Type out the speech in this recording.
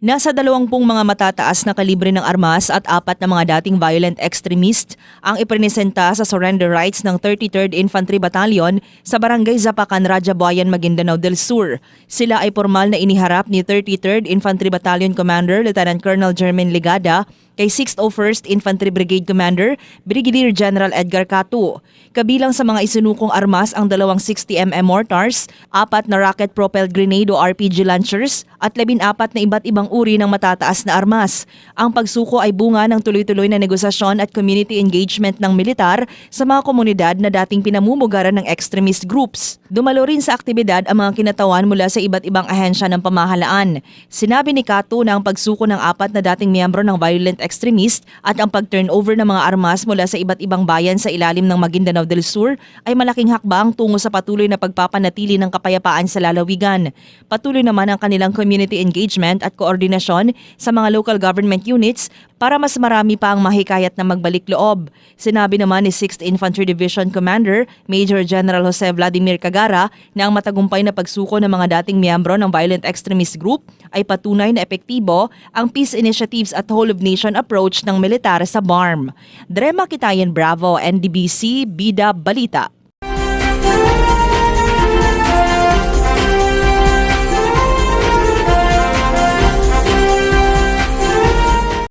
Nasa 20 mga matataas na kalibre ng armas at 4 na mga dating violent extremist ang ipresenta sa surrender rights ng 33rd Infantry Battalion sa Barangay Zapacan, Rajabuayan, Maguindanao del Sur. Sila ay formal na iniharap ni 33rd Infantry Battalion Commander Lieutenant Colonel Jermaine Ligada kay 601st Infantry Brigade Commander Brigadier General Edgar Catu. Kabilang sa mga isinukong armas ang 2 60mm mortars, 4 na rocket-propelled grenade o RPG launchers at 14 na iba't ibang uri ng matataas na armas. Ang pagsuko ay bunga ng tuloy-tuloy na negosasyon at community engagement ng militar sa mga komunidad na dating pinamumugaran ng extremist groups. Dumalo rin sa aktibidad ang mga kinatawan mula sa iba't ibang ahensya ng pamahalaan. Sinabi ni Catu na ang pagsuko ng 4 na dating miyembro ng violent extremist at ang pag-turnover ng mga armas mula sa iba't ibang bayan sa ilalim ng Maguindanao del Sur ay malaking hakbang tungo sa patuloy na pagpapanatili ng kapayapaan sa lalawigan. Patuloy naman ang kanilang community engagement at koordinasyon sa mga local government units para mas marami pa ang mahikayat na magbalik loob. Sinabi naman ni 6th Infantry Division Commander Major General Jose Vladimir Cagara na ang matagumpay na pagsuko ng mga dating miyembro ng violent extremist group ay patunay na epektibo ang peace initiatives at whole-of-nation approach ng militar sa BARM. Drema Kitayan Bravo, NDBC, Bida Balita.